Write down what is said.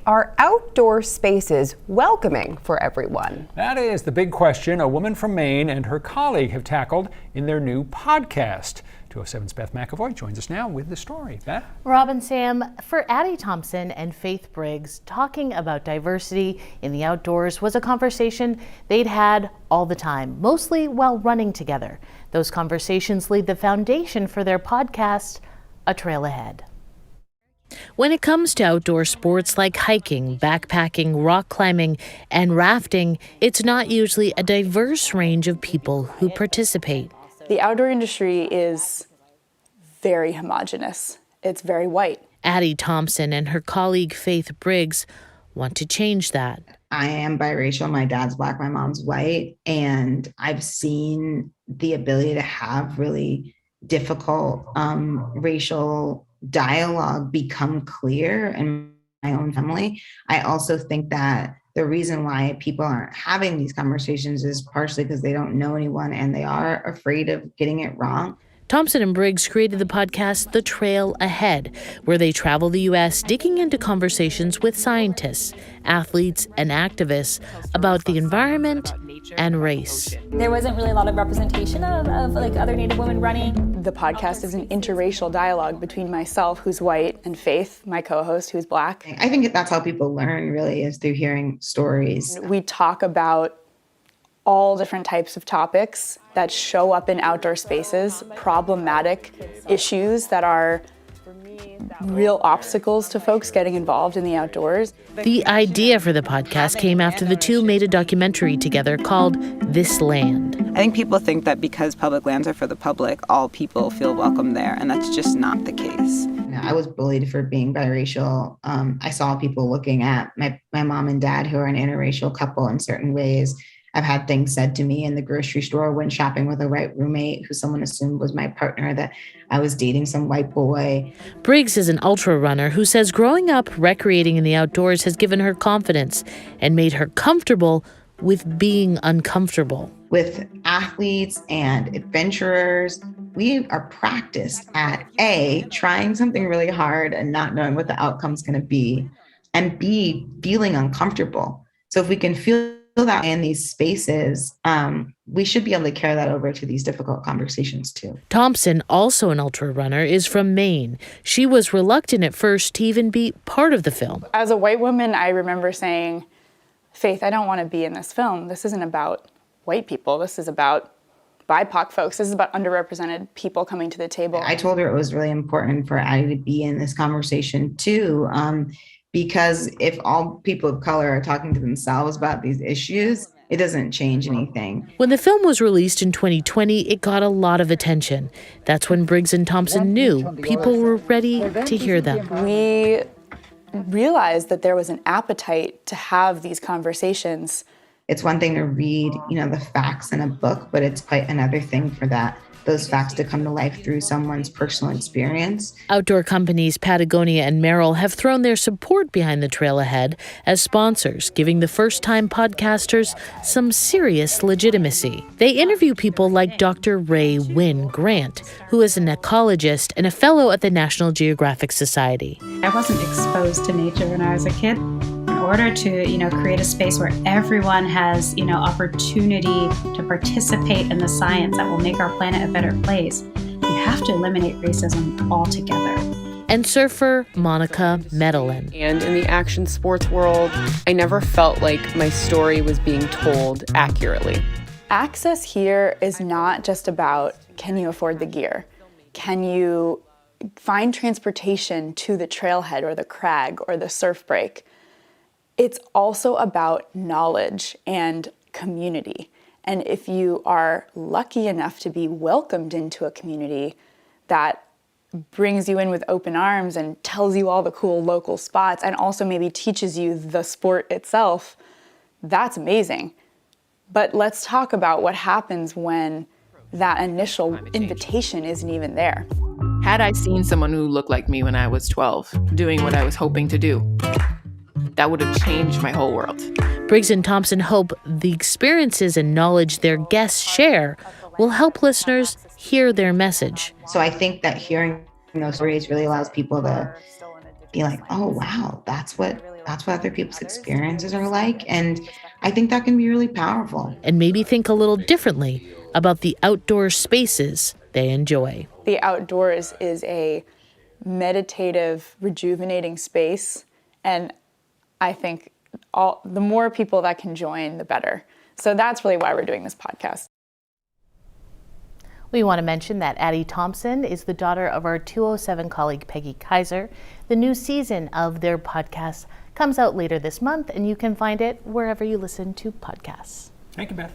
Are outdoor spaces welcoming for everyone? That is the big question a woman from Maine and her colleague have tackled in their new podcast. 207's Beth McAvoy joins us now with the story. Beth? Rob and Sam, for Addie Thompson and Faith Briggs, talking about diversity in the outdoors was a conversation they'd had all the time, mostly while running together. Those conversations laid the foundation for their podcast, A Trail Ahead. When it comes to outdoor sports like hiking, backpacking, rock climbing, and rafting, it's not usually a diverse range of people who participate. The outdoor industry is very homogenous. It's very white. Addie Thompson and her colleague Faith Briggs want to change that. I am biracial. My dad's Black, my mom's white. And I've seen the ability to have really difficult racial dialogue become clear in my own family. I also think that the reason why people aren't having these conversations is partially because they don't know anyone and they are afraid of getting it wrong. Thompson and Briggs created the podcast The Trail Ahead, where they travel the U.S. digging into conversations with scientists, athletes, and activists about the environment and race. There wasn't really a lot of representation of other Native women running. The podcast is an interracial dialogue between myself, who's white, and Faith, my co-host, who's Black. I think that's how people learn, really, is through hearing stories. We talk about all different types of topics that show up in outdoor spaces, problematic issues that are real obstacles to folks getting involved in the outdoors. The idea for the podcast came after the two made a documentary together called This Land. I think people think that because public lands are for the public, all people feel welcome there, and that's just not the case. I was bullied for being biracial. I saw people looking at my mom and dad, who are an interracial couple, in certain ways. I've had things said to me in the grocery store when shopping with a white roommate who someone assumed was my partner, that I was dating some white boy. Briggs is an ultra runner who says growing up recreating in the outdoors has given her confidence and made her comfortable with being uncomfortable. With athletes and adventurers, we are practiced at A, trying something really hard and not knowing what the outcome's going to be, and B, feeling uncomfortable. So if we can feel that in these spaces, we should be able to carry that over to these difficult conversations too. Thompson, also an ultra runner, is from Maine. She was reluctant at first to even be part of the film. As a white woman, I remember saying, Faith, I don't want to be in this film. This isn't about white people. This is about BIPOC folks. This is about underrepresented people coming to the table. I told her it was really important for Addie to be in this conversation too, because if all people of color are talking to themselves about these issues, it doesn't change anything. When the film was released in 2020, it got a lot of attention. That's when Briggs and Thompson knew people were ready to hear them. We realized that there was an appetite to have these conversations. It's one thing to read, the facts in a book, but it's quite another thing for those facts to come to life through someone's personal experience. Outdoor companies Patagonia and Merrell have thrown their support behind the Trail Ahead as sponsors, giving the first-time podcasters some serious legitimacy. They interview people like Dr. Ray Wynn Grant, who is an ecologist and a fellow at the National Geographic Society. I wasn't exposed to nature when I was a kid. In order to, create a space where everyone has, opportunity to participate in the science that will make our planet a better place, you have to eliminate racism altogether. And surfer Monica Medellin. And in the action sports world, I never felt like my story was being told accurately. Access here is not just about, can you afford the gear? Can you find transportation to the trailhead or the crag or the surf break? It's also about knowledge and community. And if you are lucky enough to be welcomed into a community that brings you in with open arms and tells you all the cool local spots and also maybe teaches you the sport itself, that's amazing. But let's talk about what happens when that initial invitation isn't even there. Had I seen someone who looked like me when I was 12, doing what I was hoping to do, that would have changed my whole world. Briggs and Thompson hope the experiences and knowledge their guests share will help listeners hear their message. So I think that hearing those stories really allows people to be like, oh, wow, that's what that's what other people's experiences are like. And I think that can be really powerful. And maybe think a little differently about the outdoor spaces they enjoy. The outdoors is a meditative, rejuvenating space, and I think the more people that can join, the better. So that's really why we're doing this podcast. We want to mention that Addie Thompson is the daughter of our 207 colleague Peggy Kaiser. The new season of their podcast comes out later this month, and you can find it wherever you listen to podcasts. Thank you, Beth.